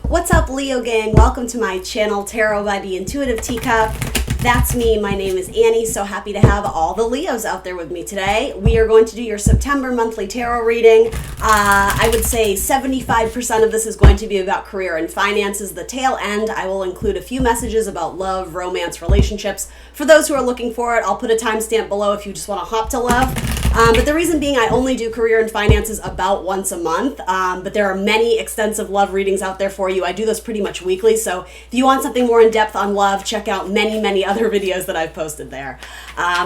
What's up, Leo gang? Welcome to my channel, Tarot by the Intuitive Teacup. That's me. My name is Annie. So happy to have all the Leos out there with me today. We are going to do your September monthly tarot reading. I would say 75% of this is going to be about career and finances. The tail end, I will include a few messages about love, romance, relationships. For those who are looking for it, I'll put a timestamp below if you just want to hop to love. But the reason being, I only do career and finances about once a month, but there are many extensive love readings out there for you. I do this pretty much weekly, so if you want something more in depth on love, check out many other videos that I've posted there.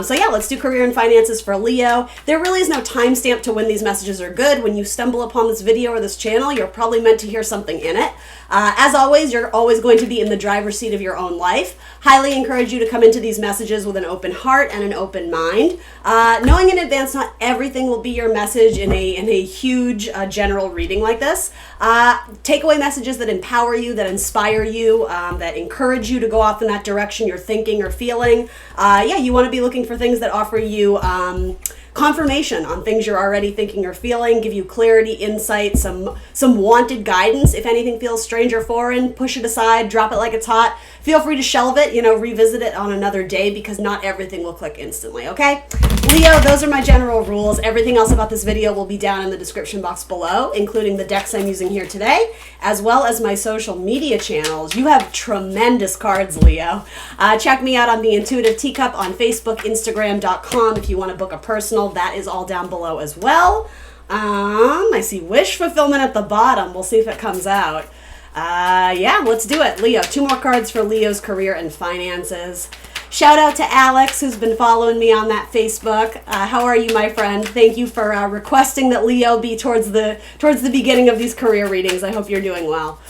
So yeah, let's do career and finances for Leo. There really is no timestamp to when these messages are good. When you stumble upon this video or this channel, you're probably meant to hear something in it. As always, you're always going to be in the driver's seat of your own life. Highly encourage you to come into these messages with an open heart and an open mind. Knowing in advance not everything will be your message in a huge general reading like this. Takeaway messages that empower you, that inspire you, that encourage you to go off in that direction you're thinking or feeling. Yeah, you want to be looking for things that offer you confirmation on things you're already thinking or feeling, give you clarity, insight, some wanted guidance. If anything feels strange or foreign, push it aside, drop it like it's hot. Feel free to shelve it, revisit it on another day, because not everything will click instantly, okay? Leo, those are my general rules. Everything else about this video will be down in the description box below, including the decks I'm using here today, as well as my social media channels. You have tremendous cards, Leo. Check me out on the Intuitive Teacup on Facebook, Instagram.com if you want to book a personal. That is all down below as well. I see wish fulfillment at the bottom. We'll see if it comes out. Yeah, let's do it. Leo, 2 more cards for Leo's career and finances. Shout out to Alex, who's been following me on that Facebook. How are you, my friend? Thank you for requesting that Leo be towards the beginning of these career readings. I hope you're doing well.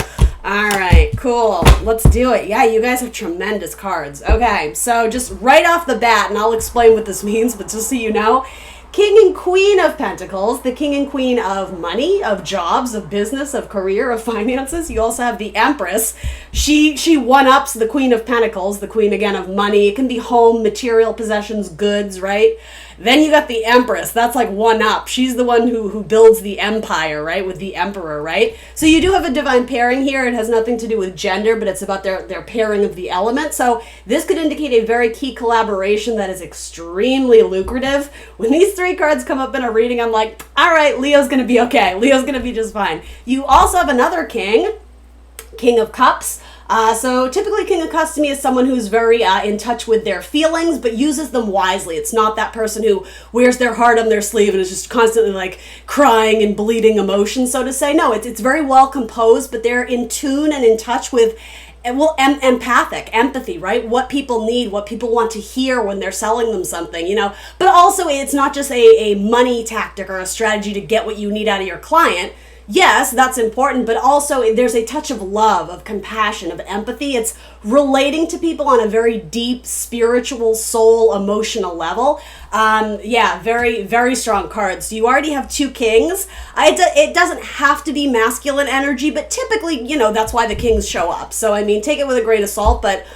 All right, cool. Let's do it. Yeah, you guys have tremendous cards. Okay, so just right off the bat, and I'll explain what this means, but just so you know, King and Queen of Pentacles, the King and Queen of money, of jobs, of business, of career, of finances. You also have the Empress. She one-ups the Queen of Pentacles, the Queen, again, of money. It can be home, material possessions, goods, right? Then you got the Empress. That's like one-up. She's the one who builds the empire, right, with the Emperor, right? So you do have a divine pairing here. It has nothing to do with gender, but it's about their pairing of the element. So this could indicate a very key collaboration that is extremely lucrative. When these 3 cards come up in a reading, I'm like, all right, Leo's going to be okay. Leo's going to be just fine. You also have another king, King of Cups. So typically King of Cups to me is someone who's very in touch with their feelings, but uses them wisely. It's not that person who wears their heart on their sleeve and is just constantly like crying and bleeding emotion, so to say. No, it's very well composed, but they're in tune and in touch with empathic, empathy, right? What people need, what people want to hear when they're selling them something, But also it's not just a money tactic or a strategy to get what you need out of your client. Yes, that's important, but also there's a touch of love, of compassion, of empathy. It's relating to people on a very deep, spiritual, soul, emotional level. Yeah, very strong cards. So you already have 2 kings. It doesn't have to be masculine energy, but typically, that's why the kings show up. So, I mean, take it with a grain of salt, but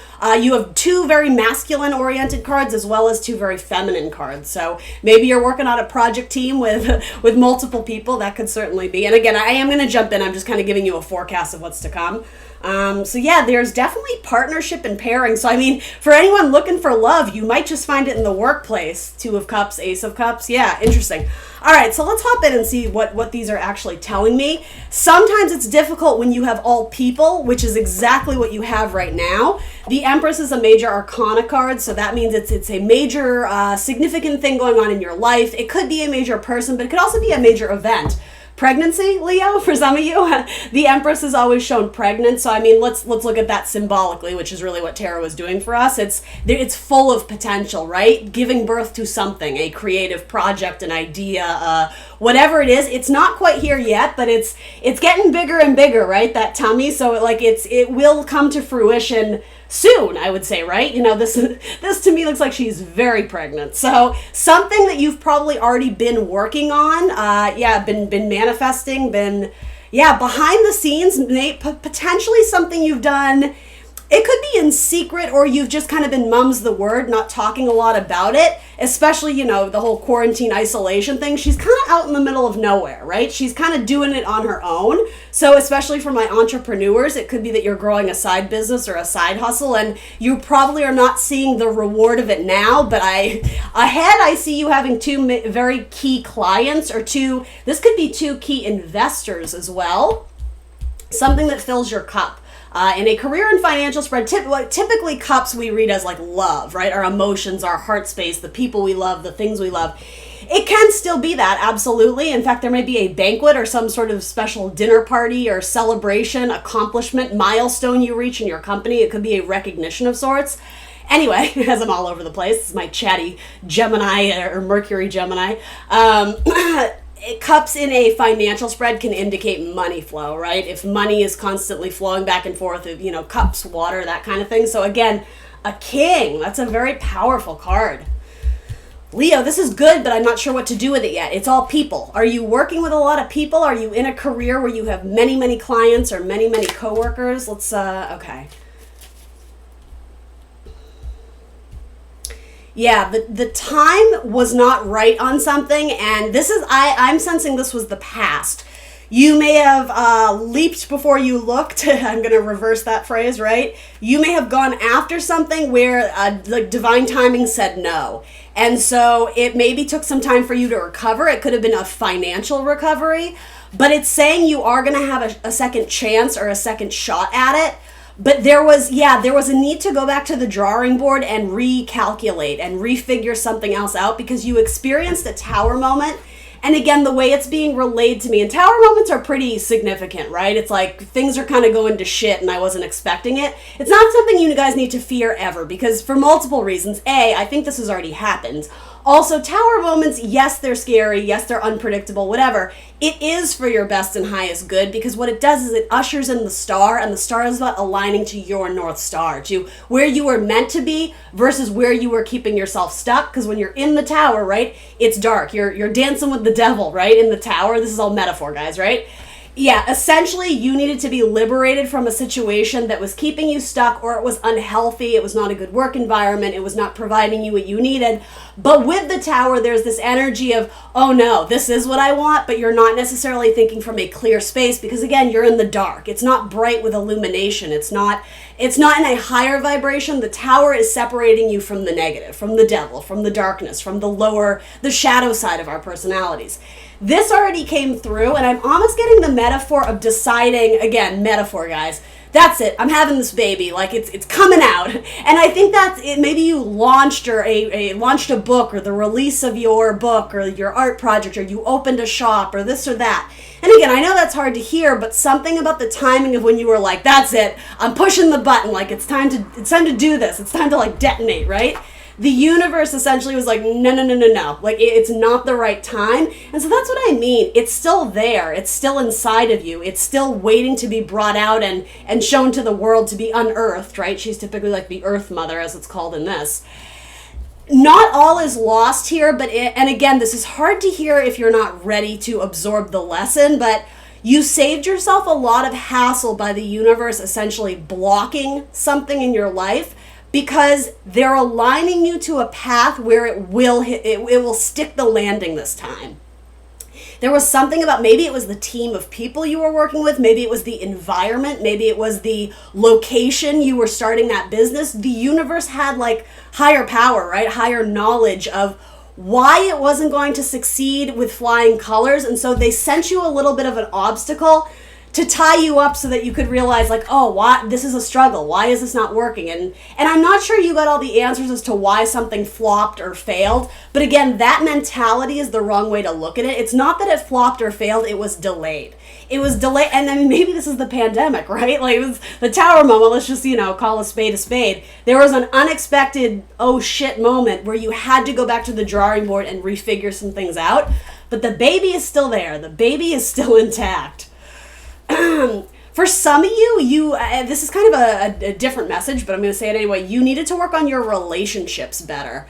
you have 2 very masculine-oriented cards as well as 2 very feminine cards. So maybe you're working on a project team with multiple people. That could certainly be. And again, I am going to jump in. I'm just kind of giving you a forecast of what's to come. So yeah, there's definitely partnership and pairing. So I mean, for anyone looking for love, you might just find it in the workplace. 2 of Cups, Ace of Cups. Yeah, interesting. All right, so let's hop in and see what these are actually telling me. Sometimes it's difficult when you have all people, which is exactly what you have right now. The Empress is a major arcana card, so that means it's a major significant thing going on in your life. It could be a major person, but it could also be a major event. Pregnancy, Leo, for some of you. The Empress is always shown pregnant, so I mean, let's look at that symbolically, which is really what tarot is doing for us. It's full of potential, right? Giving birth to something, a creative project, an idea, whatever it is. It's not quite here yet, but it's getting bigger and bigger, right? That tummy, so it will come to fruition soon, I would say, right? This to me looks like she's very pregnant. So something that you've probably already been working on, been manifesting, behind the scenes, potentially something you've done It could be in secret, or you've just kind of been mum's the word, not talking a lot about it, especially, the whole quarantine isolation thing. She's kind of out in the middle of nowhere, right? She's kind of doing it on her own. So especially for my entrepreneurs, it could be that you're growing a side business or a side hustle, and you probably are not seeing the reward of it now, but I see you having two very key clients, or this could be two key investors as well. Something that fills your cup. In a career and financial spread, typically cups we read as like love, right? Our emotions, our heart space, the people we love, the things we love. It can still be that, absolutely. In fact, there may be a banquet or some sort of special dinner party or celebration, accomplishment, milestone you reach in your company. It could be a recognition of sorts. Anyway, as I'm all over the place, this is my chatty Gemini or Mercury Gemini. Cups in a financial spread can indicate money flow, right? If money is constantly flowing back and forth, cups, water, that kind of thing. So again, a king, that's a very powerful card. Leo, this is good, but I'm not sure what to do with it yet. It's all people. Are you working with a lot of people? Are you in a career where you have many, many clients or many, many coworkers? Okay. Yeah, the time was not right on something, and I'm sensing this was the past. You may have leaped before you looked. I'm going to reverse that phrase, right? You may have gone after something where divine timing said no. And so it maybe took some time for you to recover. It could have been a financial recovery, but it's saying you are going to have a second chance or a second shot at it. But there was a need to go back to the drawing board and recalculate and refigure something else out, because you experienced a tower moment. And again, the way it's being relayed to me, and tower moments are pretty significant, right? It's like things are kind of going to shit and I wasn't expecting it. It's not something you guys need to fear ever, because for multiple reasons. A, I think this has already happened. Also, tower moments, yes, they're scary. Yes, they're unpredictable, whatever. It is for your best and highest good, because what it does is it ushers in the star, and the star is about aligning to your North Star, to where you were meant to be versus where you were keeping yourself stuck. Because when you're in the tower, right, it's dark. You're dancing with the devil, right, in the tower. This is all metaphor, guys, right? Yeah, essentially you needed to be liberated from a situation that was keeping you stuck, or it was unhealthy, it was not a good work environment, it was not providing you what you needed. But with the tower, there's this energy of, oh no, this is what I want, but you're not necessarily thinking from a clear space, because again, you're in the dark. It's not bright with illumination. It's not in a higher vibration. The tower is separating you from the negative, from the devil, from the darkness, from the shadow side of our personalities. This already came through, and I'm almost getting the metaphor of deciding, again, metaphor, guys. That's it. I'm having this baby. Like, it's coming out. And I think that's it. Maybe you launched launched a book, or the release of your book, or your art project, or you opened a shop, or this or that. And again, I know that's hard to hear, but something about the timing of when you were like, that's it. I'm pushing the button. Like, it's time to do this. It's time to like detonate, right? The universe essentially was like, no. Like, it's not the right time. And so that's what I mean. It's still there. It's still inside of you. It's still waiting to be brought out and shown to the world, to be unearthed, right? She's typically like the earth mother, as it's called in this. Not all is lost here, and again, this is hard to hear if you're not ready to absorb the lesson, but you saved yourself a lot of hassle by the universe essentially blocking something in your life, because they're aligning you to a path where it will stick the landing this time. There was something about, maybe it was the team of people you were working with, maybe it was the environment, maybe it was the location you were starting that business. The universe had like higher power, right? Higher knowledge of why it wasn't going to succeed with flying colors. And so they sent you a little bit of an obstacle to tie you up so that you could realize, like, oh, why this is a struggle. Why is this not working? And I'm not sure you got all the answers as to why something flopped or failed. But again, that mentality is the wrong way to look at it. It's not that it flopped or failed. It was delayed. It was delayed. And then maybe this is the pandemic, right? Like, it was the tower moment. Let's just, call a spade a spade. There was an unexpected, oh shit moment where you had to go back to the drawing board and refigure some things out. But the baby is still there. The baby is still intact. For some of you, this is kind of a different message, but I'm going to say it anyway. You needed to work on your relationships better.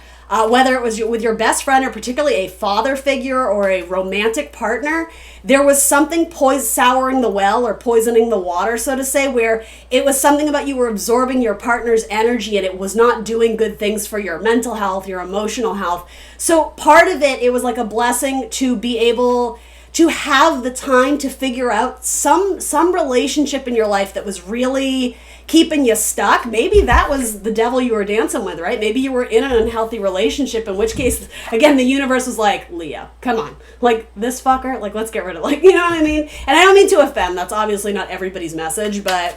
whether it was with your best friend or particularly a father figure or a romantic partner, there was something souring the well or poisoning the water, so to say, where it was something about you were absorbing your partner's energy and it was not doing good things for your mental health, your emotional health. So part of it was like a blessing to be able to have the time to figure out some relationship in your life that was really keeping you stuck. Maybe that was the devil you were dancing with, right? Maybe you were in an unhealthy relationship, in which case, again, the universe was like, Leo, come on. Like, this fucker, like, let's get rid of, like, you know what I mean? And I don't mean to offend. That's obviously not everybody's message, but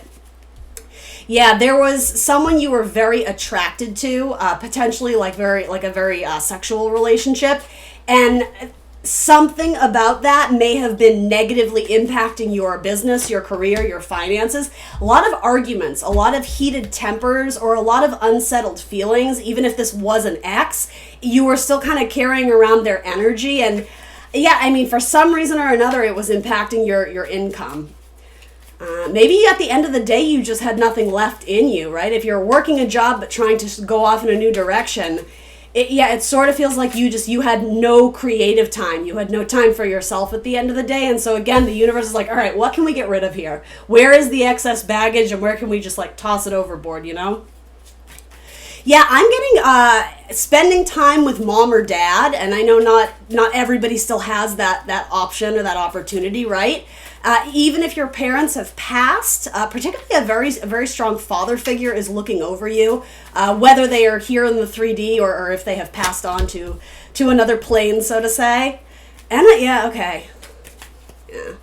yeah, there was someone you were very attracted to, potentially like a very sexual relationship. And something about that may have been negatively impacting your business, your career, your finances. A lot of arguments, a lot of heated tempers, or a lot of unsettled feelings. Even if this was an ex, you were still kind of carrying around their energy. And yeah, I mean, for some reason or another, it was impacting your income. Maybe at the end of the day, you just had nothing left in you, right? If you're working a job but trying to go off in a new direction, it sort of feels like you had no creative time. You had no time for yourself at the end of the day. And so again, the universe is like, all right, what can we get rid of here? Where is the excess baggage and where can we just like toss it overboard, you know? Yeah, I'm getting spending time with mom or dad, and I know not everybody still has that option or that opportunity, right? Even if your parents have passed, particularly a very strong father figure is looking over you, whether they are here in the 3D or if they have passed on to another plane, so to say. And yeah, okay. Yeah.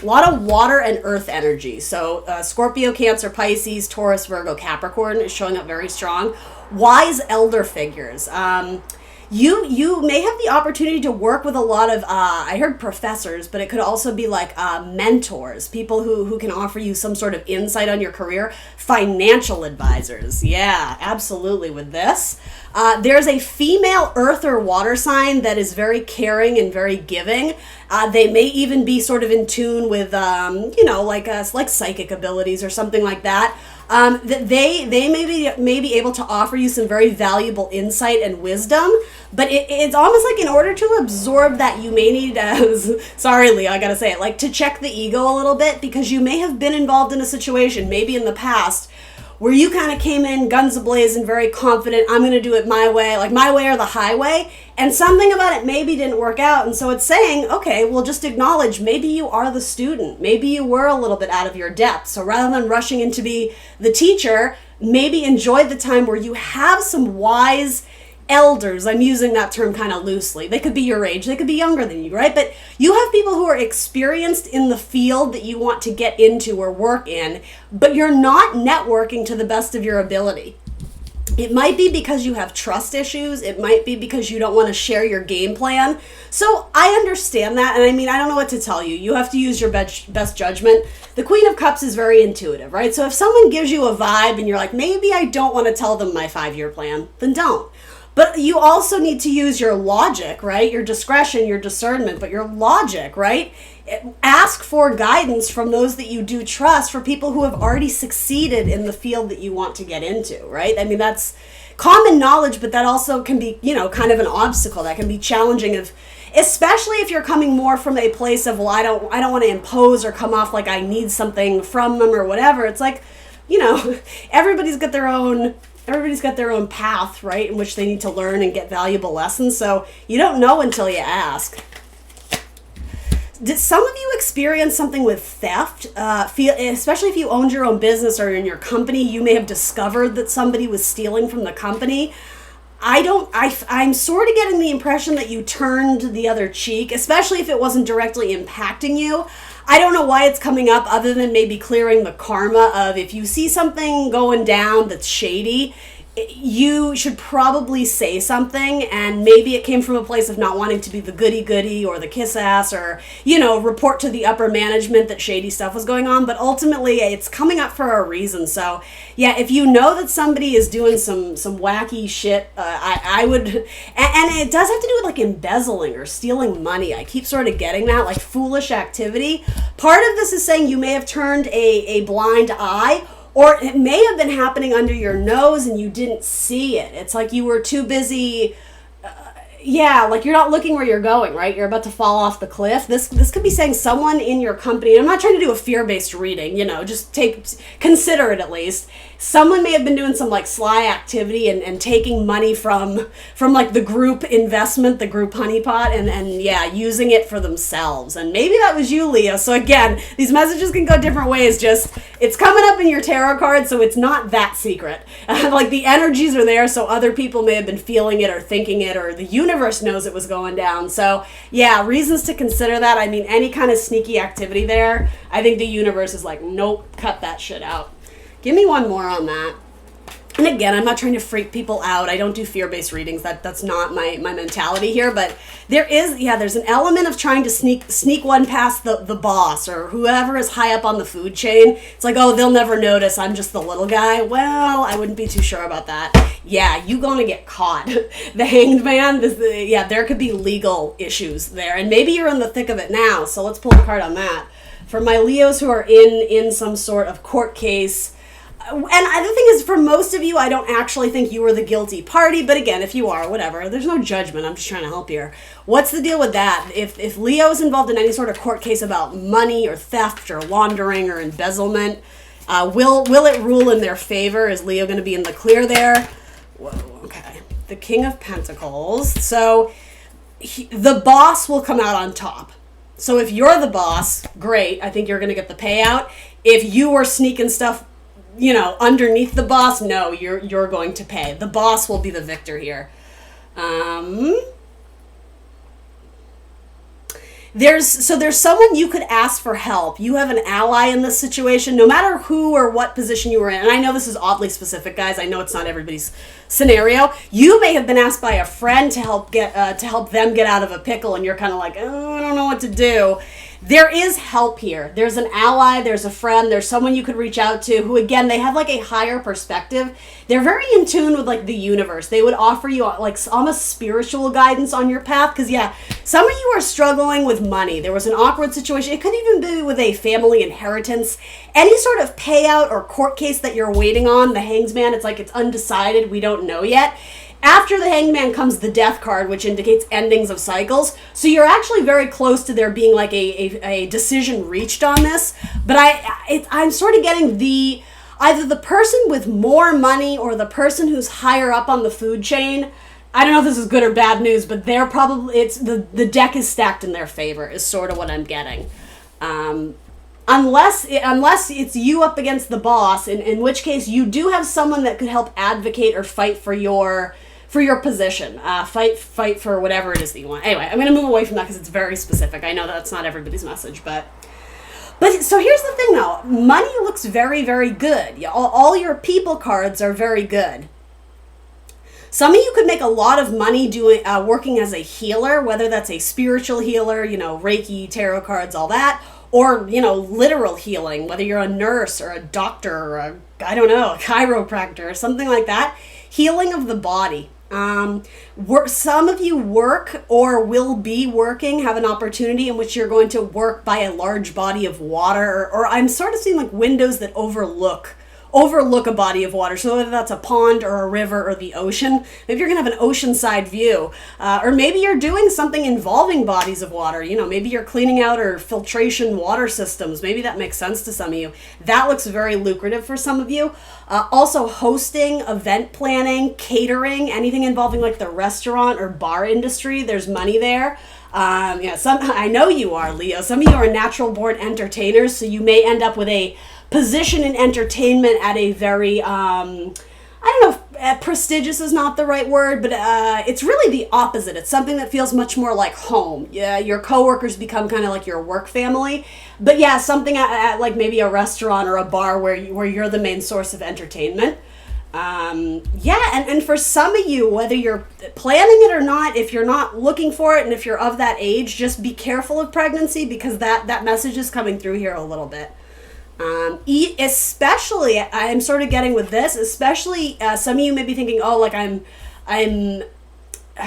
A lot of water and earth energy. So Scorpio, Cancer, Pisces, Taurus, Virgo, Capricorn is showing up very strong. Wise elder figures. You may have the opportunity to work with a lot of, I heard professors, but it could also be like mentors, people who can offer you some sort of insight on your career. Financial advisors. Yeah, absolutely with this. There's a female earth or water sign that is very caring and very giving. They may even be sort of in tune with, like psychic abilities or something like that. That they may be able to offer you some very valuable insight and wisdom, but it's almost like in order to absorb that, you may need, sorry Leo, I gotta say it, like to check the ego a little bit, because you may have been involved in a situation, maybe in the past, where you kind of came in guns a-blazing, very confident, I'm going to do it my way, like my way or the highway, and something about it maybe didn't work out, and so it's saying, okay, well, just acknowledge, maybe you are the student, maybe you were a little bit out of your depth, so rather than rushing in to be the teacher, maybe enjoy the time where you have some wise elders. I'm using that term kind of loosely. They could be your age, they could be younger than you, right? But you have people who are experienced in the field that you want to get into or work in, but you're not networking to the best of your ability. It might be because you have trust issues. It might be because you don't want to share your game plan. So I understand that. And I mean, I don't know what to tell you. You have to use your best judgment. The Queen of Cups is very intuitive, right? So if someone gives you a vibe and you're like, maybe I don't want to tell them my 5-year plan, then don't. But you also need to use your logic, right? Your discretion, your discernment, but your logic, right? Ask for guidance from those that you do trust, for people who have already succeeded in the field that you want to get into, right? I mean, that's common knowledge, but that also can be, kind of an obstacle. That can be challenging, especially if you're coming more from a place of, well, I don't want to impose or come off like I need something from them or whatever. It's like, everybody's got their own path, right, in which they need to learn and get valuable lessons. So you don't know until you ask. Did some of you experience something with theft? Especially if you owned your own business or in your company, you may have discovered that somebody was stealing from the company. I'm sort of getting the impression that you turned the other cheek, especially if it wasn't directly impacting you. I don't know why it's coming up, other than maybe clearing the karma of, if you see something going down that's shady, you should probably say something, and maybe it came from a place of not wanting to be the goody-goody or the kiss-ass or, report to the upper management that shady stuff was going on, but ultimately it's coming up for a reason. So, yeah, if you know that somebody is doing some wacky shit, I would, and it does have to do with like embezzling or stealing money. I keep sort of getting that, like foolish activity. Part of this is saying you may have turned a blind eye, or it may have been happening under your nose and you didn't see it. It's like you were too busy. Yeah, like you're not looking where you're going, right? You're about to fall off the cliff. This could be saying someone in your company, and I'm not trying to do a fear-based reading, just consider it at least. Someone may have been doing some like sly activity and taking money from like the group investment, the group honeypot, and yeah, using it for themselves. And maybe that was you, Leo. So again, these messages can go different ways. Just, it's coming up in your tarot card, so it's not that secret. Like the energies are there, so other people may have been feeling it or thinking it, or the universe knows it was going down. So yeah, reasons to consider that. I mean, any kind of sneaky activity there, I think the universe is like, nope, cut that shit out. Give me one more on that. And again, I'm not trying to freak people out. I don't do fear-based readings. That's not my mentality here. But there's an element of trying to sneak one past the boss or whoever is high up on the food chain. It's like, oh, they'll never notice. I'm just the little guy. Well, I wouldn't be too sure about that. Yeah, you gonna get caught. The Hanged Man, there could be legal issues there. And maybe you're in the thick of it now. So let's pull a card on that. For my Leos who are in some sort of court case. And the thing is, for most of you, I don't actually think you were the guilty party. But again, if you are, whatever. There's no judgment. I'm just trying to help here. What's the deal with that? If Leo is involved in any sort of court case about money or theft or laundering or embezzlement, will it rule in their favor? Is Leo going to be in the clear there? Whoa, okay. The King of Pentacles. So the boss will come out on top. So if you're the boss, great. I think you're going to get the payout. If you were sneaking stuff underneath the boss, no, you're going to pay. The boss will be the victor here. There's someone you could ask for help. You have an ally in this situation, no matter who or what position you were in. And I know this is oddly specific, guys. I know it's not everybody's scenario. You may have been asked by a friend to help them get out of a pickle, and you're kind of like, oh, I don't know what to do. There is help here. There's an ally, there's a friend, there's someone you could reach out to who, again, they have like a higher perspective. They're very in tune with like the universe. They would offer you like almost spiritual guidance on your path. Because yeah, some of you are struggling with money. There was an awkward situation. It could even be with a family inheritance. Any sort of payout or court case that you're waiting on, the Hanged Man, it's like it's undecided. We don't know yet. After the Hanged Man comes the Death card, which indicates endings of cycles. So you're actually very close to there being like a decision reached on this. But I'm sort of getting either the person with more money or the person who's higher up on the food chain. I don't know if this is good or bad news, but they're probably, the deck is stacked in their favor is sort of what I'm getting. Unless it's you up against the boss, in which case you do have someone that could help advocate or fight for your position. Fight for whatever it is that you want. Anyway, I'm going to move away from that because it's very specific. I know that's not everybody's message, but so here's the thing though. Money looks very, very good. All your people cards are very good. Some of you could make a lot of money working as a healer, whether that's a spiritual healer, Reiki, tarot cards, all that, or, literal healing, whether you're a nurse or a doctor or a chiropractor or something like that. Healing of the body. Some of you work or will be working, have an opportunity in which you're going to work by a large body of water, or I'm sort of seeing like windows that overlook a body of water. So whether that's a pond or a river or the ocean, maybe you're going to have an oceanside view. Or maybe you're doing something involving bodies of water. Maybe you're cleaning out or filtration water systems. Maybe that makes sense to some of you. That looks very lucrative for some of you. Also hosting, event planning, catering, anything involving like the restaurant or bar industry. There's money there. I know you are, Leo. Some of you are natural born entertainers, so you may end up with a position in entertainment at a very, prestigious is not the right word, but it's really the opposite. It's something that feels much more like home. Yeah, your coworkers become kind of like your work family. But yeah, something at like maybe a restaurant or a bar where you're the main source of entertainment. And for some of you, whether you're planning it or not, if you're not looking for it and if you're of that age, just be careful of pregnancy because that message is coming through here a little bit. Especially, I'm sort of getting with this, especially some of you may be thinking, oh, like I'm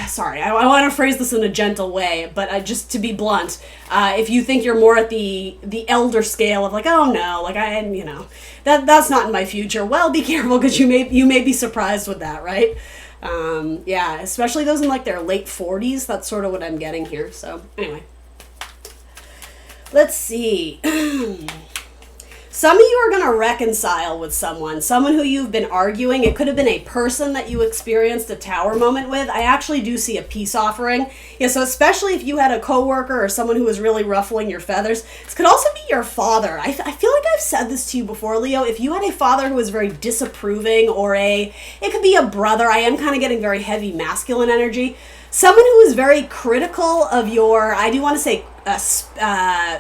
sorry, I want to phrase this in a gentle way, but just to be blunt, if you think you're more at the elder scale of like, oh no, like that's not in my future, well, be careful, because you may be surprised with that, right? Yeah, especially those in like their late 40s. That's sort of what I'm getting here. So anyway, let's see. Some of you are going to reconcile with someone who you've been arguing. It could have been a person that you experienced a tower moment with. I actually do see a peace offering. Yeah, so especially if you had a coworker or someone who was really ruffling your feathers. This could also be your father. I feel like I've said this to you before, Leo. If you had a father who was very disapproving, it could be a brother. I am kind of getting very heavy masculine energy. Someone who is very critical of your, I do want to say,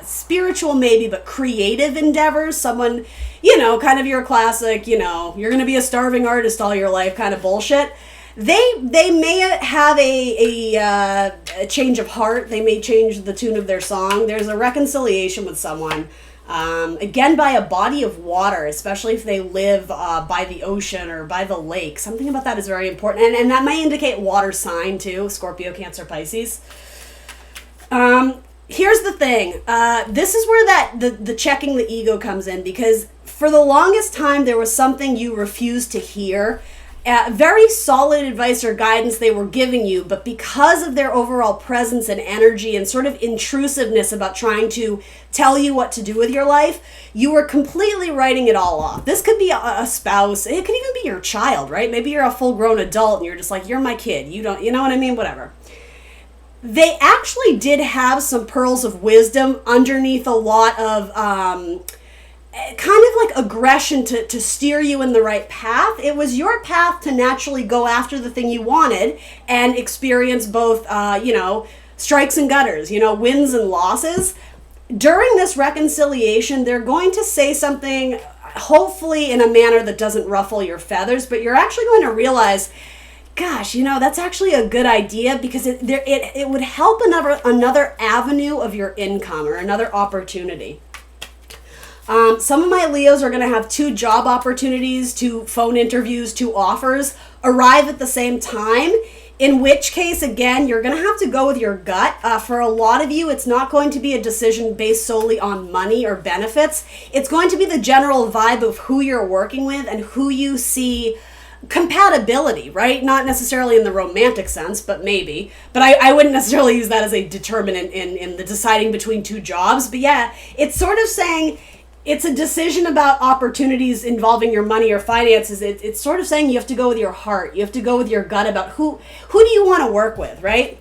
spiritual maybe, but creative endeavors. Someone, kind of your classic, you're going to be a starving artist all your life kind of bullshit. They may have a change of heart. They may change the tune of their song. There's a reconciliation with someone. Again, by a body of water, especially if they live by the ocean or by the lake. Something about that is very important. And that may indicate water sign too, Scorpio, Cancer, Pisces. Here's the thing. This is where the checking the ego comes in, because for the longest time there was something you refused to hear. Very solid advice or guidance they were giving you, but because of their overall presence and energy and sort of intrusiveness about trying to tell you what to do with your life, you were completely writing it all off. This could be a spouse. It could even be your child, right? Maybe you're a full-grown adult and you're just like, you're my kid. You know what I mean? Whatever. They actually did have some pearls of wisdom underneath a lot of kind of like aggression to steer you in the right path. It was your path to naturally go after the thing you wanted and experience both, strikes and gutters, wins and losses. During this reconciliation, they're going to say something, hopefully in a manner that doesn't ruffle your feathers, but you're actually going to realize, gosh, that's actually a good idea, because it would help another avenue of your income or another opportunity. Some of my Leos are going to have 2 job opportunities, 2 phone interviews, 2 offers arrive at the same time, in which case, again, you're going to have to go with your gut. For a lot of you, it's not going to be a decision based solely on money or benefits. It's going to be the general vibe of who you're working with and who you see compatibility, right? Not necessarily in the romantic sense, but maybe. But I wouldn't necessarily use that as a determinant in the deciding between 2 jobs. But yeah, it's sort of saying it's a decision about opportunities involving your money or finances. It's sort of saying you have to go with your heart. You have to go with your gut about who do you want to work with, right?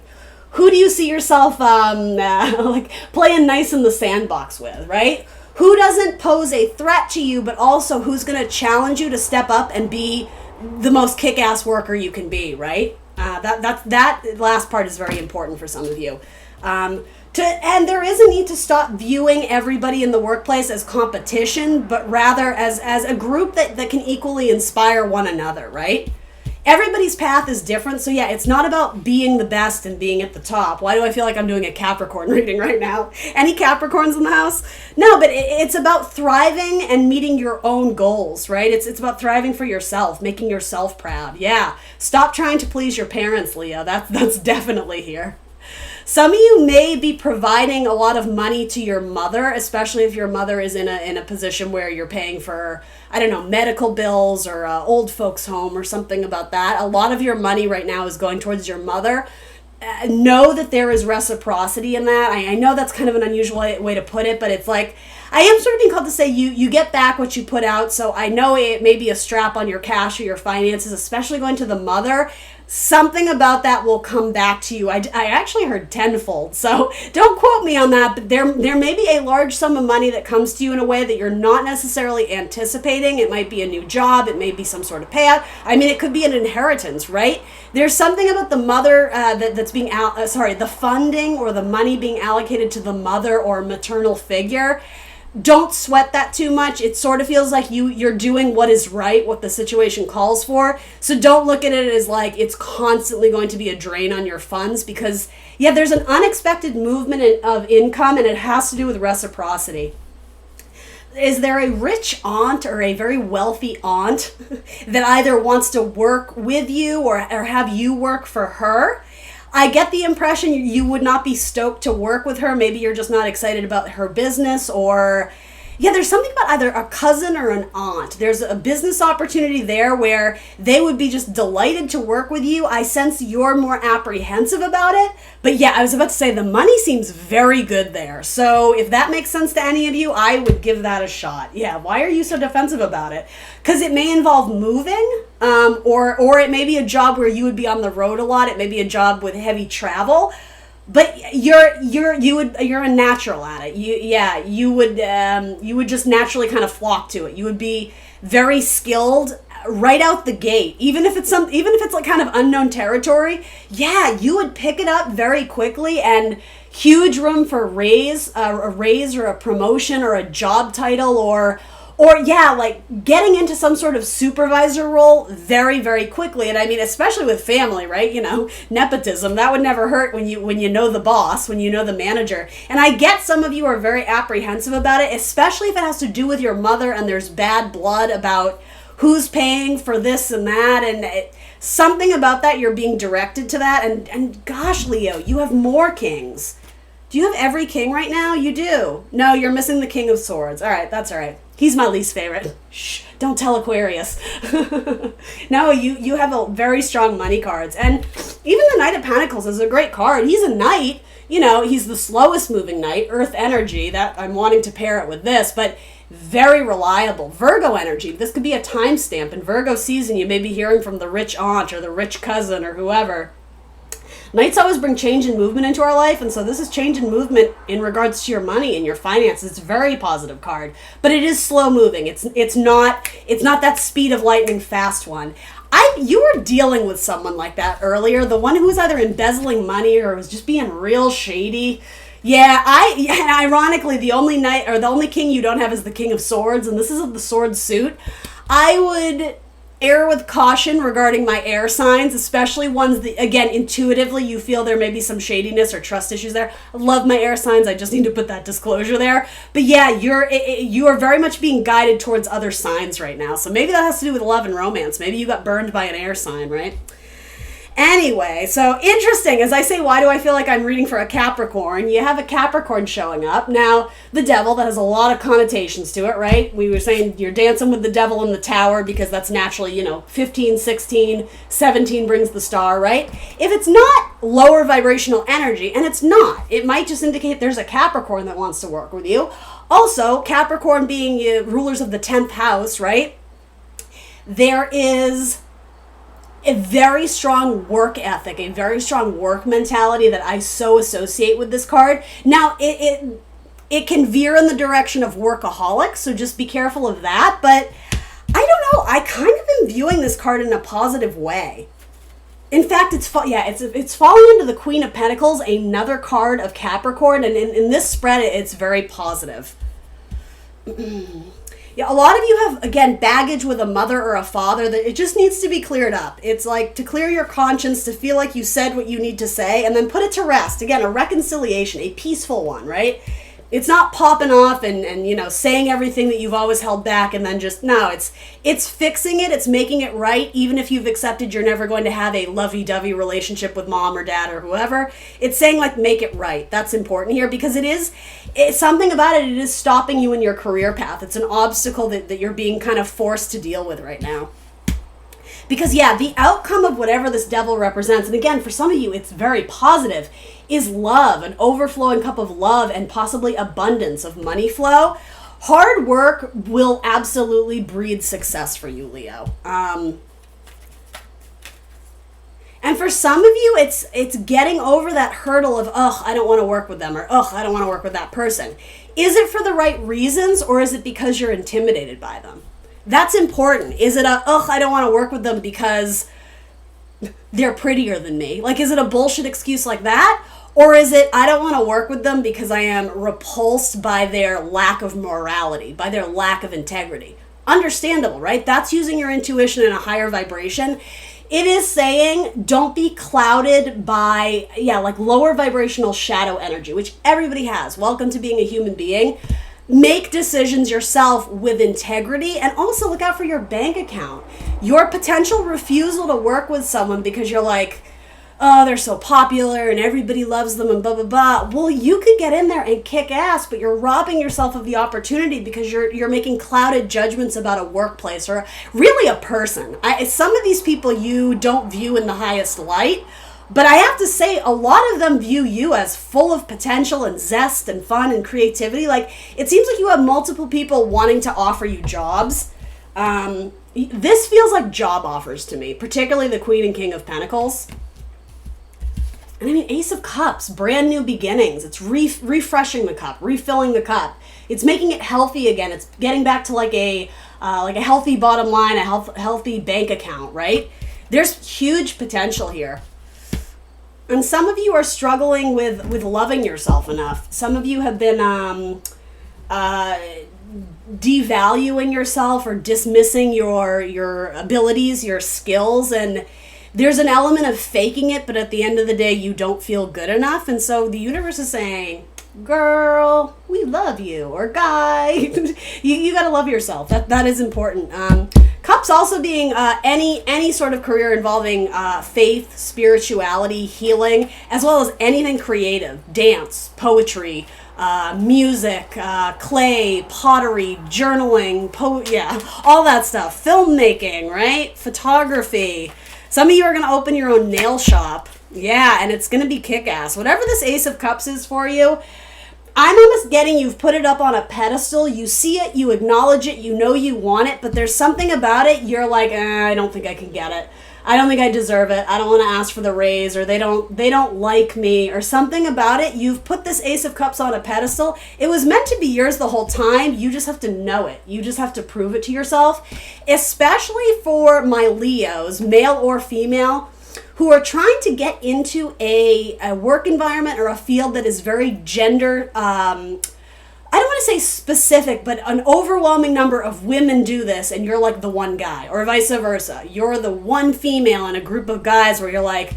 Who do you see yourself like playing nice in the sandbox with, right? Who doesn't pose a threat to you, but also who's going to challenge you to step up and be the most kick-ass worker you can be, right? That last part is very important for some of you. And there is a need to stop viewing everybody in the workplace as competition, but rather as a group that can equally inspire one another, right? Everybody's path is different, so yeah, it's not about being the best and being at the top. Why do I feel like I'm doing a Capricorn reading right now? Any Capricorns in the house? No, but it's about thriving and meeting your own goals, right? It's about thriving for yourself, making yourself proud. Yeah, stop trying to please your parents, Leo. That's definitely here. Some of you may be providing a lot of money to your mother, especially if your mother is in a position where you're paying for, I don't know, medical bills or old folks home or something about that. A lot of your money right now is going towards your mother. Know that there is reciprocity in that. I know that's kind of an unusual way to put it, but it's like, I am sort of being called to say you get back what you put out. So I know it may be a strap on your cash or your finances, especially going to the mother. Something about that will come back to you. I actually heard tenfold, so don't quote me on that, but there may be a large sum of money that comes to you in a way that you're not necessarily anticipating. It might be a new job. It may be some sort of payout. I mean, it could be an inheritance, right? There's something about the mother that's being the funding or the money being allocated to the mother or maternal figure. Don't sweat that too much. It sort of feels like you're doing what is right, what the situation calls for. So don't look at it as like it's constantly going to be a drain on your funds, because yeah, there's an unexpected movement of income, and it has to do with reciprocity. Is there a rich aunt or a very wealthy aunt that either wants to work with you or have you work for her? I get the impression you would not be stoked to work with her. Maybe you're just not excited about her business, or yeah, there's something about either a cousin or an aunt. There's a business opportunity there where they would be just delighted to work with you. I sense you're more apprehensive about it. But yeah, I was about to say the money seems very good there. So if that makes sense to any of you, I would give that a shot. Yeah, why are you so defensive about it? Because it may involve moving, or it may be a job where you would be on the road a lot. It may be a job with heavy travel. But you're a natural at it. You would just naturally kind of flock to it. You would be very skilled right out the gate. Even if it's like kind of unknown territory, yeah, you would pick it up very quickly, and huge room for a raise or a promotion or a job title, or yeah, like getting into some sort of supervisor role very, very quickly. And I mean, especially with family, right? You know, nepotism, that would never hurt when you know the boss, when you know the manager. And I get some of you are very apprehensive about it, especially if it has to do with your mother and there's bad blood about who's paying for this and that. And something about that, you're being directed to that. And gosh, Leo, you have more kings. Do you have every king right now? You do. No, you're missing the King of Swords. All right, that's all right. He's my least favorite. Shh, don't tell Aquarius. No, you have a very strong money cards. And even the Knight of Pentacles is a great card. He's a knight. You know, he's the slowest moving knight, Earth energy. That I'm wanting to pair it with this, but very reliable. Virgo energy. This could be a timestamp. In Virgo season, you may be hearing from the rich aunt or the rich cousin or whoever. Knights always bring change and movement into our life, and so this is change and movement in regards to your money and your finances. It's a very positive card, but it is slow moving. It's not that speed of lightning fast one. You were dealing with someone like that earlier, the one who was either embezzling money or was just being real shady. Yeah, ironically, the only knight or the only king you don't have is the King of Swords, and this is the sword suit. I would err with caution regarding my air signs, especially ones that, again, intuitively you feel there may be some shadiness or trust issues there. I love my air signs. I just need to put that disclosure there. But yeah, you are very much being guided towards other signs right now. So maybe that has to do with love and romance. Maybe you got burned by an air sign, right? Anyway, so interesting. As I say, why do I feel like I'm reading for a Capricorn? You have a Capricorn showing up. Now, the devil, that has a lot of connotations to it, right? We were saying you're dancing with the devil in the tower because that's naturally, 15, 16, 17 brings the star, right? If it's not lower vibrational energy, and it's not, it might just indicate there's a Capricorn that wants to work with you. Also, Capricorn being rulers of the 10th house, right? There is a very strong work ethic, a very strong work mentality that I so associate with this card. Now, it can veer in the direction of workaholic, so just be careful of that. But I don't know. I kind of am viewing this card in a positive way. In fact, it's falling into the Queen of Pentacles, another card of Capricorn, and in this spread, it's very positive. Yeah, a lot of you have, again, baggage with a mother or a father that it just needs to be cleared up. It's like to clear your conscience, to feel like you said what you need to say, and then put it to rest. Again, a reconciliation, a peaceful one, right? It's not popping off and saying everything that you've always held back and then just, no, it's fixing it, it's making it right, even if you've accepted you're never going to have a lovey-dovey relationship with mom or dad or whoever. It's saying, like, make it right. That's important here because it's something about it is stopping you in your career path. It's an obstacle that you're being kind of forced to deal with right now. Because, yeah, the outcome of whatever this devil represents, and again, for some of you, it's very positive, is love, an overflowing cup of love and possibly abundance of money flow. Hard work will absolutely breed success for you, Leo. And for some of you, it's getting over that hurdle of, I don't want to work with them, or, I don't want to work with that person. Is it for the right reasons, or is it because you're intimidated by them? That's important. Is it I don't want to work with them because they're prettier than me? Like, is it a bullshit excuse like that? Or is it, I don't want to work with them because I am repulsed by their lack of morality, by their lack of integrity? Understandable, right? That's using your intuition in a higher vibration. It is saying don't be clouded by, lower vibrational shadow energy, which everybody has. Welcome to being a human being. Make decisions yourself with integrity, and also look out for your bank account. Your potential refusal to work with someone because you're like, oh, they're so popular and everybody loves them and blah, blah, blah. Well, you could get in there and kick ass, but you're robbing yourself of the opportunity because you're making clouded judgments about a workplace or really a person. Some of these people you don't view in the highest light, but I have to say a lot of them view you as full of potential and zest and fun and creativity. Like, it seems like you have multiple people wanting to offer you jobs. This feels like job offers to me, particularly the Queen and King of Pentacles. And I mean, Ace of Cups, brand new beginnings. It's refreshing the cup, refilling the cup. It's making it healthy again. It's getting back to like a healthy bottom line, a healthy bank account, right? There's huge potential here. And some of you are struggling with loving yourself enough. Some of you have been devaluing yourself or dismissing your abilities, your skills, and there's an element of faking it, but at the end of the day, you don't feel good enough. And so the universe is saying, girl, we love you, or guy, you got to love yourself. That is important. Cups also being any sort of career involving faith, spirituality, healing, as well as anything creative, dance, poetry, music, clay, pottery, journaling, all that stuff, filmmaking, right? Photography. Some of you are going to open your own nail shop. Yeah, and it's going to be kick-ass. Whatever this Ace of Cups is for you, I'm almost getting you've put it up on a pedestal. You see it, you acknowledge it, you know you want it, but there's something about it, you're like, I don't think I can get it. I don't think I deserve it. I don't want to ask for the raise, or they don't like me, or something about it. You've put this Ace of Cups on a pedestal. It was meant to be yours the whole time. You just have to know it. You just have to prove it to yourself, especially for my Leos, male or female, who are trying to get into a work environment or a field that is very gender, I don't want to say specific, but an overwhelming number of women do this and you're like the one guy, or vice versa. You're the one female in a group of guys where you're like,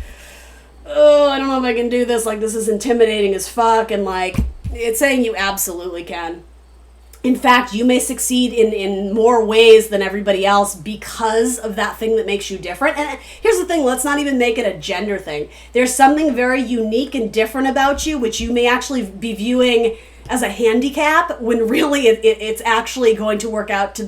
oh, I don't know if I can do this. Like, this is intimidating as fuck. And like, it's saying you absolutely can. In fact, you may succeed in more ways than everybody else because of that thing that makes you different. And here's the thing, let's not even make it a gender thing. There's something very unique and different about you, which you may actually be viewing as a handicap, when really it's actually going to work out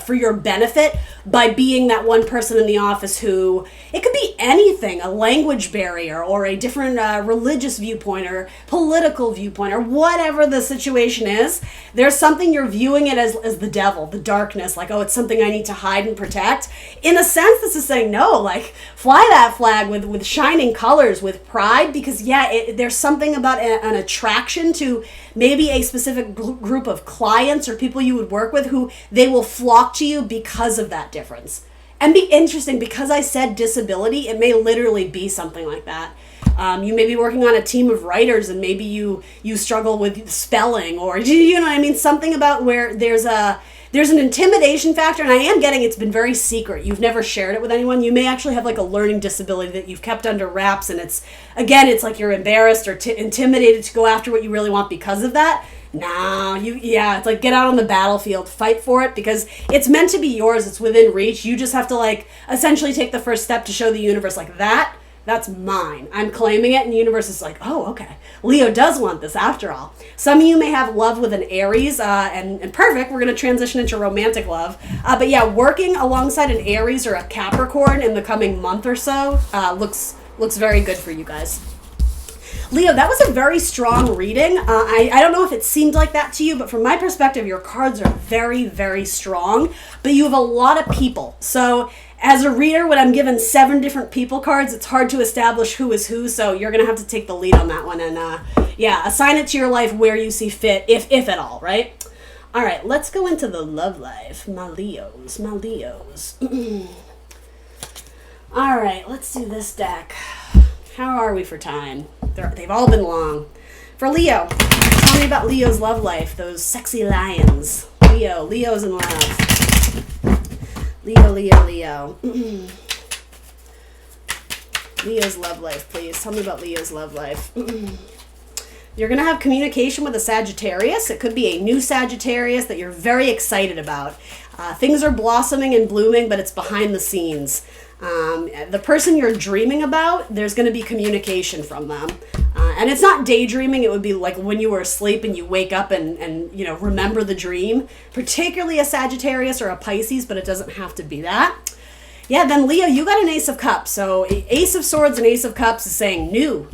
for your benefit by being that one person in the office who, it could be anything, a language barrier or a different religious viewpoint or political viewpoint or whatever the situation is. There's something you're viewing it as the devil, the darkness, like, oh, it's something I need to hide and protect. In a sense, this is saying, no, like, fly that flag with shining colors, with pride, because there's something about an attraction to maybe a specific group of clients or people you would work with who they will flock to you because of that difference. And be interesting, because I said disability, it may literally be something like that. You may be working on a team of writers and maybe you struggle with spelling, or you know what I mean? Something about where there's an intimidation factor, and I am getting it's been very secret. You've never shared it with anyone. You may actually have like a learning disability that you've kept under wraps, and it's like you're embarrassed or intimidated to go after what you really want because of that. No, it's like get out on the battlefield, fight for it, because it's meant to be yours. It's within reach. You just have to like essentially take the first step to show the universe like that's mine. I'm claiming it, and the universe is like, oh, okay. Leo does want this after all. Some of you may have love with an Aries, and perfect, we're going to transition into romantic love. But yeah, working alongside an Aries or a Capricorn in the coming month or so looks very good for you guys. Leo, that was a very strong reading. I don't know if it seemed like that to you, but from my perspective, your cards are very, very strong, but you have a lot of people. So as a reader, when I'm given 7 different people cards, it's hard to establish who is who, so you're going to have to take the lead on that one and, assign it to your life where you see fit, if at all, right? All right, let's go into the love life. My Leos. All right, let's do this deck. How are we for time? They've all been long. For Leo, tell me about Leo's love life, those sexy lions. Leo's in love. Leo. Leo's love life, please. Tell me about Leo's love life. You're going to have communication with a Sagittarius. It could be a new Sagittarius that you're very excited about. Things are blossoming and blooming, but it's behind the scenes. The person you're dreaming about, there's going to be communication from them. And it's not daydreaming. It would be like when you were asleep and you wake up and remember the dream, particularly a Sagittarius or a Pisces, but it doesn't have to be that. Yeah, then Leo, you got an Ace of Cups. So Ace of Swords and Ace of Cups is saying new.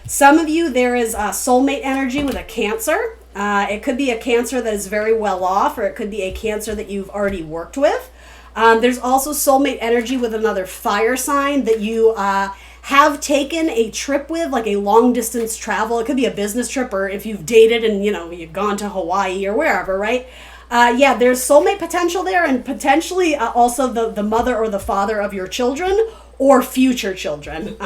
Some of you, there is soulmate energy with a Cancer. It could be a Cancer that is very well off, or it could be a Cancer that you've already worked with. There's also soulmate energy with another fire sign that you have taken a trip with, like a long distance travel. It could be a business trip, or if you've dated and you've gone to Hawaii or wherever, right? There's soulmate potential there, and potentially also the mother or the father of your children or future children.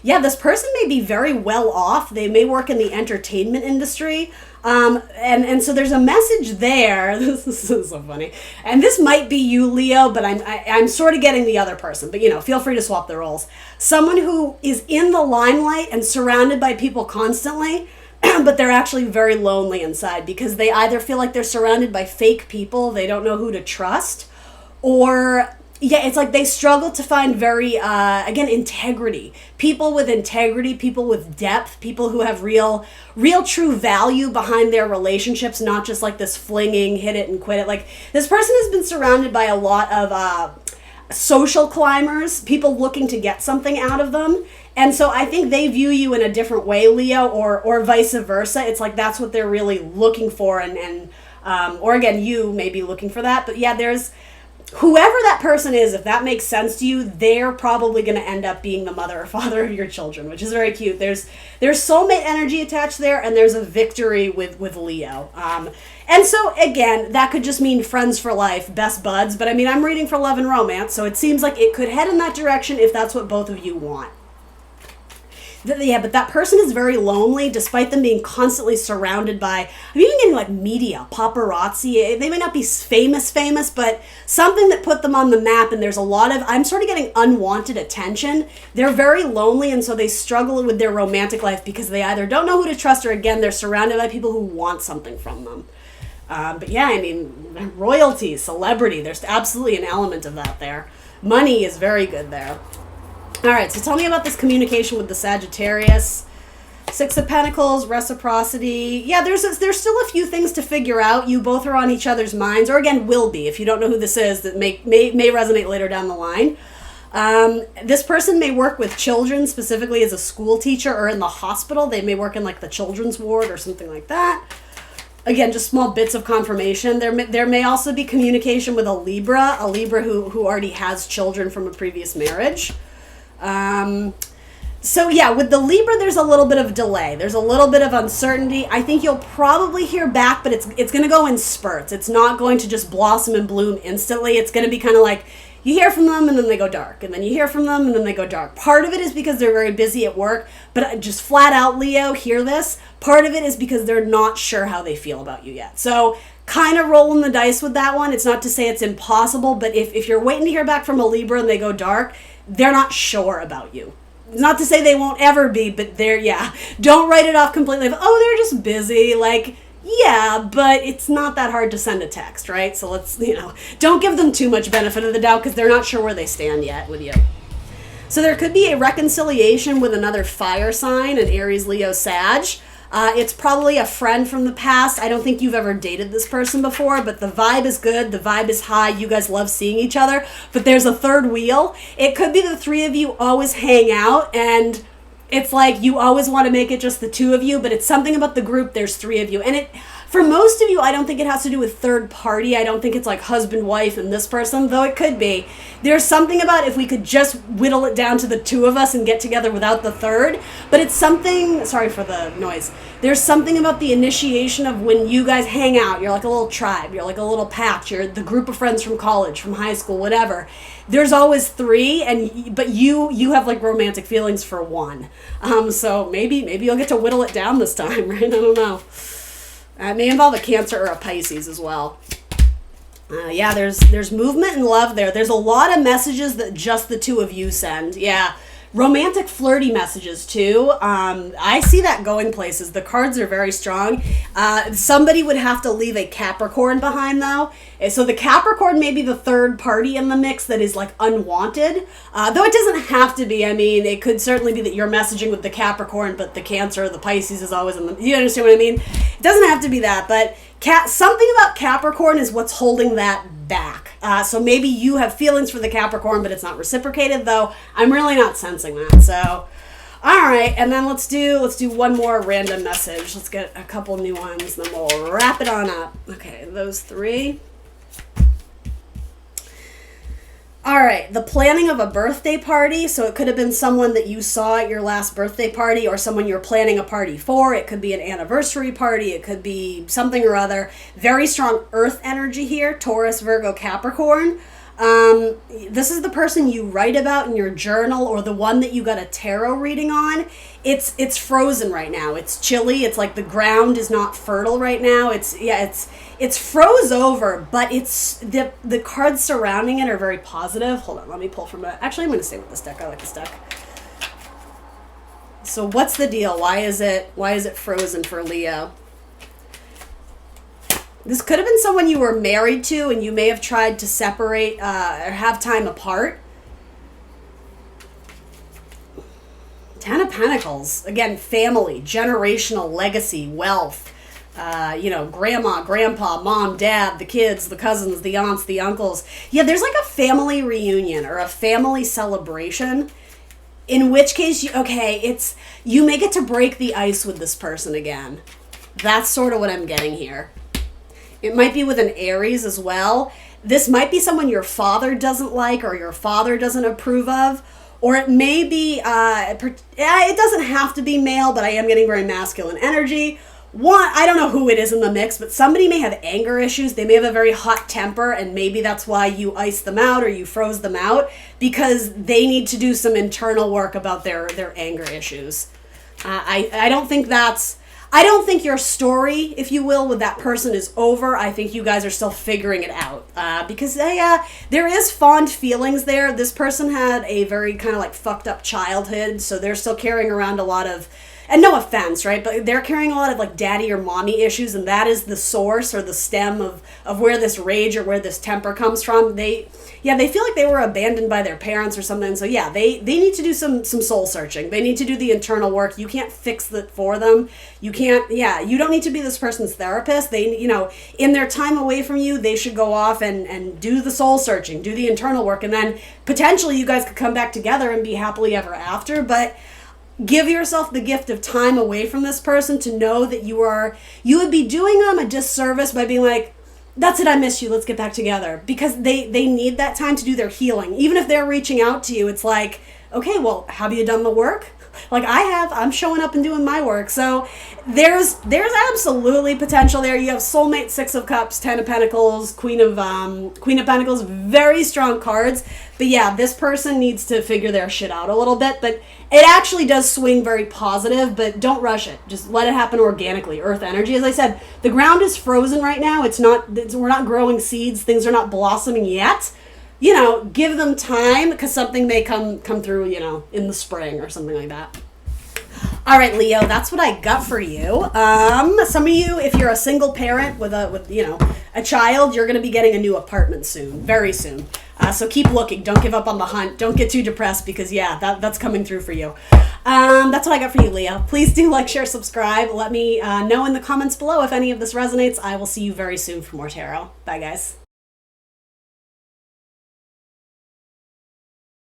This person may be very well off. They may work in the entertainment industry. And so there's a message there. This is so funny. And this might be you, Leo, but I'm sort of getting the other person. But, feel free to swap the roles. Someone who is in the limelight and surrounded by people constantly, but they're actually very lonely inside because they either feel like they're surrounded by fake people, they don't know who to trust, or... it's like they struggle to find very, integrity. People with integrity, people with depth, people who have real true value behind their relationships, not just like this flinging, hit it and quit it. Like, this person has been surrounded by a lot of social climbers, people looking to get something out of them. And so I think they view you in a different way, Leo, or vice versa. It's like that's what they're really looking for. Or again, you may be looking for that. But yeah, there's... whoever that person is, if that makes sense to you, they're probably going to end up being the mother or father of your children, which is very cute. There's soulmate energy attached there, and there's a victory with Leo. And so, again, that could just mean friends for life, best buds. But, I'm reading for love and romance, so it seems like it could head in that direction if that's what both of you want. But that person is very lonely, despite them being constantly surrounded by, I'm even getting like media, paparazzi. They may not be famous, but something that put them on the map. And there's a lot of, I'm sort of getting unwanted attention. They're very lonely, and so they struggle with their romantic life because they either don't know who to trust, or again, they're surrounded by people who want something from them. Royalty, celebrity, there's absolutely an element of that there. Money is very good there. All right, so tell me about this communication with the Sagittarius. Six of Pentacles, reciprocity. Yeah, there's still a few things to figure out. You both are on each other's minds, or again, will be. If you don't know who this is, that may resonate later down the line. This person may work with children, specifically as a school teacher or in the hospital. They may work in like the children's ward or something like that. Again, just small bits of confirmation. There may also be communication with a Libra who already has children from a previous marriage. With the Libra, there's a little bit of delay. There's a little bit of uncertainty. I think you'll probably hear back, but it's going to go in spurts. It's not going to just blossom and bloom instantly. It's going to be kind of like you hear from them and then they go dark, and then you hear from them and then they go dark. Part of it is because they're very busy at work, but just flat out, Leo, hear this. Part of it is because they're not sure how they feel about you yet. So kind of rolling the dice with that one. It's not to say it's impossible, but if you're waiting to hear back from a Libra and they go dark, they're not sure about you. It's not to say they won't ever be, but don't write it off completely. They're just busy. Like, yeah, but it's not that hard to send a text, right? So let's, don't give them too much benefit of the doubt because they're not sure where they stand yet with you. So there could be a reconciliation with another fire sign, an Aries, Leo, Sag. It's probably a friend from the past. I don't think you've ever dated this person before, but the vibe is good. The vibe is high. You guys love seeing each other, but there's a third wheel. It could be the three of you always hang out, and it's like you always want to make it just the two of you, but it's something about the group. There's three of you. And for most of you, I don't think it has to do with third party. I don't think it's like husband, wife, and this person, though it could be. There's something about if we could just whittle it down to the two of us and get together without the third. But it's something, sorry for the noise. There's something about the initiation of when you guys hang out. You're like a little tribe. You're like a little pact. You're the group of friends from college, from high school, whatever. There's always three, but you have like romantic feelings for one. So maybe you'll get to whittle it down this time, right? I don't know. It may involve a Cancer or a Pisces as well. There's movement and love there. There's a lot of messages that just the two of you send. Yeah, Romantic flirty messages too. I see that going places. The cards are very strong. Somebody would have to leave a Capricorn behind though. So the Capricorn may be the third party in the mix that is like unwanted. Though it doesn't have to be. I mean, it could certainly be that you're messaging with the Capricorn, but the Cancer or the Pisces is always in the... You understand what I mean? It doesn't have to be that, but something about Capricorn is what's holding that back. So maybe you have feelings for the Capricorn, but it's not reciprocated, though I'm really not sensing that. So, all right, and then let's do one more random message. Let's get a couple new ones, then we'll wrap it on up. Okay, those three. All right, the planning of a birthday party. So it could have been someone that you saw at your last birthday party or someone you're planning a party for. It could be an anniversary party. It could be something or other. Very strong earth energy here, Taurus, Virgo, Capricorn. This is the person you write about in your journal or the one that you got a tarot reading on. It's frozen right now. It's chilly. It's like the ground is not fertile right now. It's froze over, but it's the cards surrounding it are very positive. Hold on, let me pull from it. Actually, I'm going to stay with this deck. I like this deck. So what's the deal? Why is it frozen for Leo? This could have been someone you were married to and you may have tried to separate or have time apart. Ten of Pentacles. Again, family, generational legacy, wealth. Grandma, grandpa, mom, dad, the kids, the cousins, the aunts, the uncles. Yeah, there's like a family reunion or a family celebration. In which case, you may get to break the ice with this person again. That's sort of what I'm getting here. It might be with an Aries as well. This might be someone your father doesn't like or your father doesn't approve of. Or it may be, it doesn't have to be male, but I am getting very masculine energy. I don't know who it is in the mix, but somebody may have anger issues. They may have a very hot temper, and maybe that's why you iced them out or you froze them out, because they need to do some internal work about their anger issues. I don't think your story, if you will, with that person is over. I think you guys are still figuring it out because there is fond feelings there. This person had a very kind of like fucked up childhood, so they're still carrying around a lot of, and no offense, right? But they're carrying a lot of like daddy or mommy issues, and that is the source or the stem of where this rage or where this temper comes from. They feel like they were abandoned by their parents or something. So yeah, they need to do some soul searching. They need to do the internal work. You can't fix it for them. You don't need to be this person's therapist. They, in their time away from you, they should go off and do the soul searching, do the internal work, and then potentially you guys could come back together and be happily ever after. But give yourself the gift of time away from this person to know that you would be doing them a disservice by being like, that's it, I miss you, let's get back together. Because they need that time to do their healing. Even if they're reaching out to you, it's like, okay, well, have you done the work? Like I have, I'm showing up and doing my work. So there's absolutely potential there. You have soulmate, Six of Cups, Ten of Pentacles, Queen of Pentacles, very strong cards. But yeah, this person needs to figure their shit out a little bit. But it actually does swing very positive, but don't rush it. Just let it happen organically. Earth energy, as I said, the ground is frozen right now. We're not growing seeds. Things are not blossoming yet. Give them time because something may come through, in the spring or something like that. All right, Leo, that's what I got for you. Some of you, if you're a single parent with a child, you're going to be getting a new apartment soon, very soon. So keep looking. Don't give up on the hunt. Don't get too depressed because, that's coming through for you. That's what I got for you, Leo. Please do like, share, subscribe. Let me know in the comments below if any of this resonates. I will see you very soon for more tarot. Bye, guys.